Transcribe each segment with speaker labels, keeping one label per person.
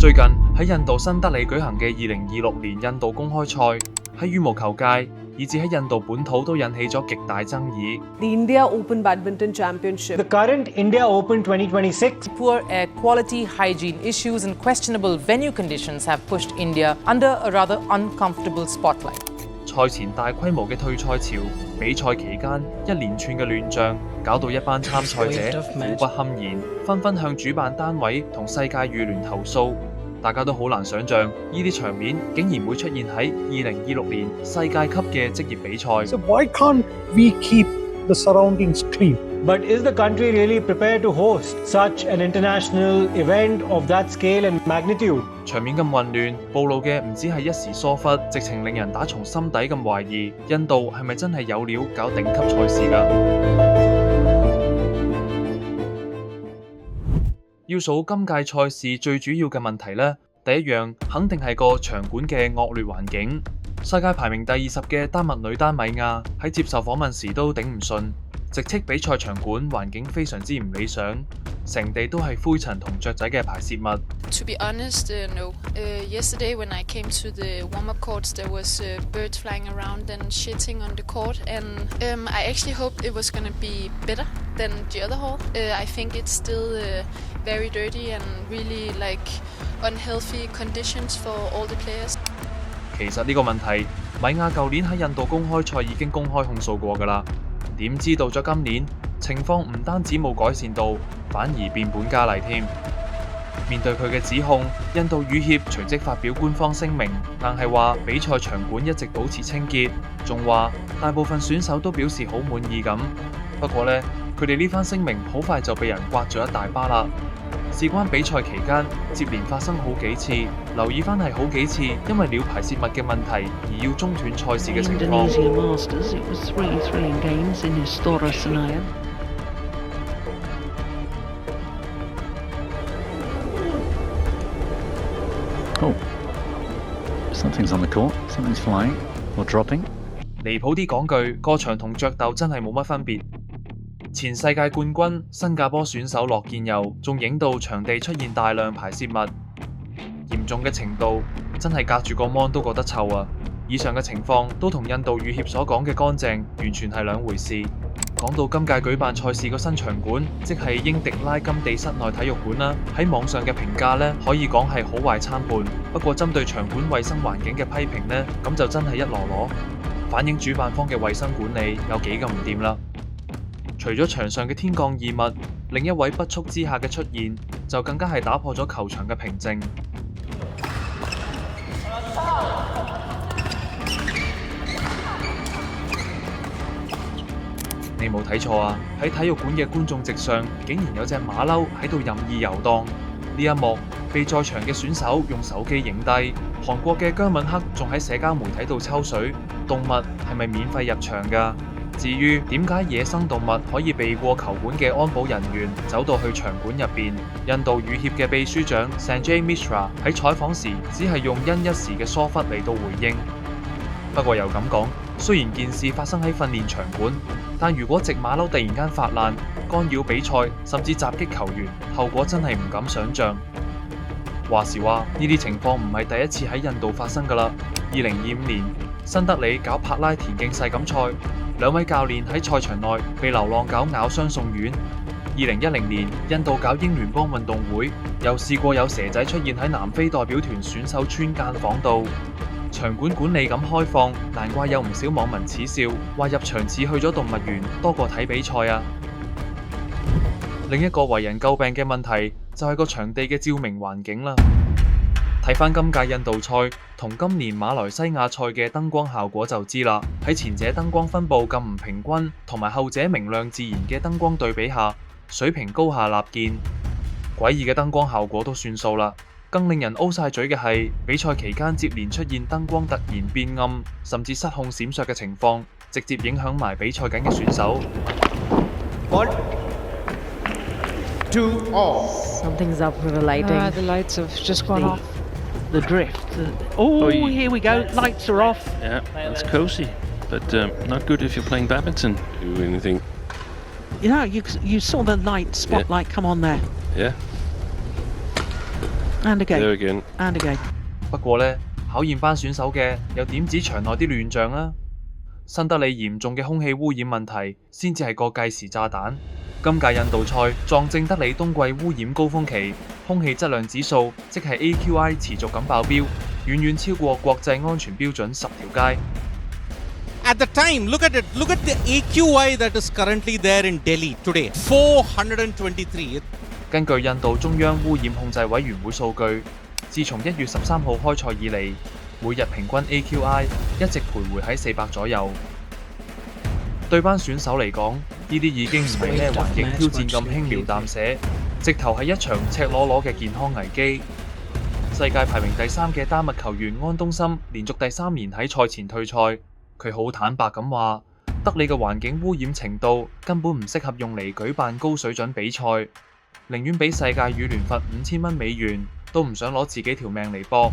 Speaker 1: 最近喺印度新德里舉行嘅2026年印度公開賽，喺羽毛球界以至喺印度本土都引起咗極大爭議。
Speaker 2: The India Open Badminton Championship.
Speaker 3: The current India Open 2026.
Speaker 4: Poor air quality, hygiene issues and questionable venue conditions have pushed India under a rather uncomfortable spotlight.
Speaker 1: 賽前大規模嘅退賽潮，比賽期間一連串嘅亂象，搞到一班參賽者苦不堪言，紛紛向主辦單位同世界羽聯投訴。大家都好難想像，呢啲場面竟然會出現喺2026年世界級嘅職業比賽。
Speaker 5: So why can't we keep the surroundings clean?
Speaker 3: But is the country really prepared to host such an international event of that scale and magnitude?
Speaker 1: 場面咁混亂，暴露嘅唔止係一時疏忽，直情令人打從心底咁懷疑，印度係咪真係有料搞頂級賽事㗎？要數今屆賽事最主要嘅問題呢，第一樣肯定係個場館嘅惡劣環境。世界排名第20嘅丹麥女單米亞喺接受訪問時都頂唔順，直斥比賽場館環境非常之唔理想，成地都係灰塵同雀仔嘅排泄物。
Speaker 6: To be honest, no. Yesterday when I came to the warm-up courts, there was birds flying around and shitting on the court, and I actually hoped it was going to be better than the other hall. I think it's still very dirty and really unhealthy conditions for all the players.
Speaker 1: 其實呢個問題，米亞舊年喺印度公開賽已經公開控訴過㗎啦。點知到咗今年，情況唔單止冇改善到，反而變本加厲添。面對佢嘅指控，印度羽協隨即發表官方聲明，但係話比賽場館一直保持清潔，仲話大部分選手都表示好滿意咁。不過呢，佢哋呢番聲明好快就被人刮咗一大巴啦。事關比賽期間接連發生好幾次，留意翻係好幾次因為鳥排泄物嘅問題而要中斷賽事嘅情況。
Speaker 7: Something's on the court, something's flying or dropping.
Speaker 1: 離譜啲講句，個場同雀鬥真係冇乜分別。前世界冠軍新加坡選手樂健佑仲影到場地出現大量排泄物，嚴重嘅程度真係隔住個 mon 都覺得臭啊！以上嘅情況都同印度羽協所講嘅乾淨完全係兩回事。講到今屆舉辦賽事個新場館，即係英迪拉金地室內體育館啦，喺網上嘅評價呢，可以講係好壞參半。不過針對場館衛生環境嘅批評呢，咁就真係一籮籮，反映主辦方嘅衛生管理有幾咁唔掂啦。除咗場上嘅天降異物，另一位不速之客嘅出現，就更加係打破咗球場嘅平靜。你冇睇錯啊！喺體育館嘅觀眾席上，竟然有隻馬騮喺度任意遊蕩。呢一幕被在場嘅選手用手機影低。韓國嘅姜敏克仲喺社交媒體度抽水，動物係咪免費入場㗎？至於點解野生動物可以避過球館嘅安保人員走到去場館入邊，印度羽協嘅秘書長 Sanjay Mishra 喺採訪時只係用因一時嘅疏忽嚟到回應。不過又咁講，雖然件事發生喺訓練場館，但如果隻馬騮突然間發難，干擾比賽，甚至襲擊球員，後果真係唔敢想像。話時話，呢啲情況唔係第一次喺印度發生㗎啦。2025年，新德里搞柏拉田徑世錦賽，2位教練喺賽場內被流浪狗咬傷送院。2010年，印度搞英聯邦運動會，又試過有蛇仔出現喺南非代表團選手村間房度。場館管理咁開放，難怪有唔少網民恥笑，話入場似去咗動物園多過睇比賽啊！另一個為人詬病嘅問題就係個場地嘅照明環境啦。睇返今屆印度賽同今年馬來西亞賽嘅燈光效果就知啦。喺前者燈光分佈咁唔平均，同埋後者明亮自然嘅燈光對比下，水平高下立見。詭異嘅燈光效果都算數啦。更令人 O 晒嘴嘅係，比賽期間接連出現燈光突然變暗，甚至失控閃爍嘅情況，直接影響埋比賽緊嘅選手。
Speaker 3: 1, 2, off.
Speaker 2: Something's up with the lighting.
Speaker 4: The lights have just gone off. The drift. Here we go. Lights are off.
Speaker 8: Yeah, that's cosy, but not good if you're playing badminton. Do anything.
Speaker 4: You know, you saw the light spotlight come on there.
Speaker 8: Yeah.
Speaker 2: And
Speaker 8: There
Speaker 2: again.
Speaker 8: again.
Speaker 2: And again.
Speaker 1: 不過呢，考驗班選手嘅又點止場內啲亂象啊？新德里嚴重嘅空氣污染問題先至係個計時炸彈。今屆印度賽撞正德里冬季污染高峰期，空氣質量指數即係 AQI 持續咁爆標，遠遠超過國際安全標準10條街。
Speaker 9: At the time, look at it. Look at the AQI that is currently there in Delhi today. 423.
Speaker 1: 根據印度中央污染控制委員會數據，自從1月13號開賽以嚟，每日平均 AQI 一直徘徊喺400左右。對班選手嚟講，呢啲已經唔係咩環境挑戰咁輕描淡寫，直頭係一場赤裸裸嘅健康危機。世界排名第3嘅丹麥球員安東森連續第3年喺賽前退賽，佢好坦白咁話，德里嘅環境污染程度根本唔適合用嚟舉辦高水準比賽，寧願俾世界羽聯罰5000蚊美元，都唔想攞自己條命嚟搏。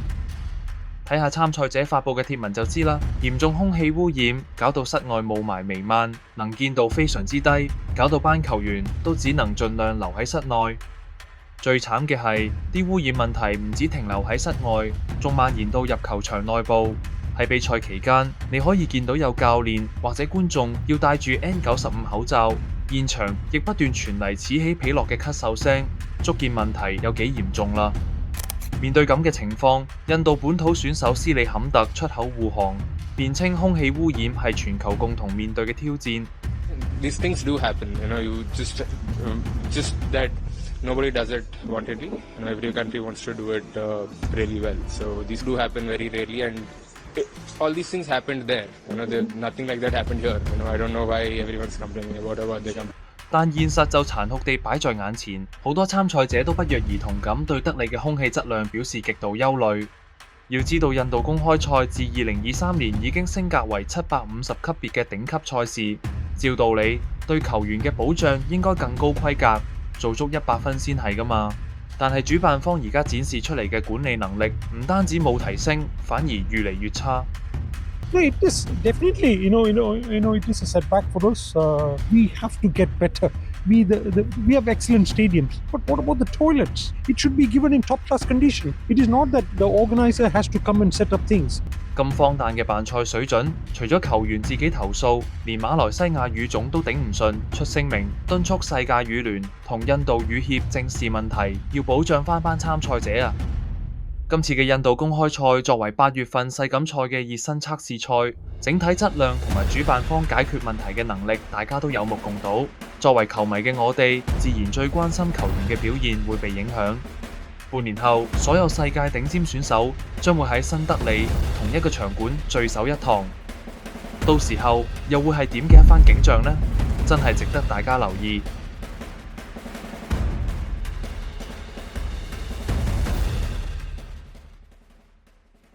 Speaker 1: 睇下參賽者發布嘅貼文就知啦，嚴重空氣污染搞到室外霧霾彌漫，能見度非常之低，搞到班球員都只能盡量留喺室內。最慘嘅係，啲污染問題唔止停留喺室外，仲蔓延到入球場內部。喺比賽期間，你可以見到有教練或者觀眾要戴住 N95 口罩，現場亦不斷傳嚟此起彼落嘅咳嗽聲，足見問題有幾嚴重啦。面對咁嘅情況，印度本土選手斯里坎特出口護航，辯稱空氣污染係全球共同面對嘅挑戰。
Speaker 10: These things do happen, you just that nobody does it wantedly. Every country wants to do it really well. So these do happen very rarely, and all these things happened there. Nothing like that happened here. I don't know why everyone's complaining about they come.
Speaker 1: 但現實就殘酷地擺在眼前，好多參賽者都不約而同咁對德里嘅空氣質量表示極度憂慮。要知道，印度公開賽自2023年已經升格為750級別嘅頂級賽事，照道理對球員嘅保障應該更高規格，做足100分先係㗎嘛。但係主辦方而家展示出嚟嘅管理能力，唔單止冇提升，反而越嚟越差。
Speaker 5: No, it is definitely, it is a setback for us. We have to get better. We have excellent stadiums, but what about the toilets? It should be given in top-class condition. It is not that the organizer has to come and set up things.
Speaker 1: 咁荒誕嘅辦賽水準，除咗球員自己投訴，連馬來西亞羽總都頂唔順，出聲明敦促世界羽聯同印度羽協正視問題，要保障翻班參賽者啊！今次嘅印度公開賽作為8月份世錦賽嘅熱身測試賽，整體質量同埋主辦方解決問題嘅能力，大家都有目共睹。作為球迷嘅我哋，自然最關心球員嘅表現會被影響。半年後，所有世界頂尖選手將會喺新德里同一個場館聚首一堂，到時候又會係點嘅一番景象呢？真係值得大家留意。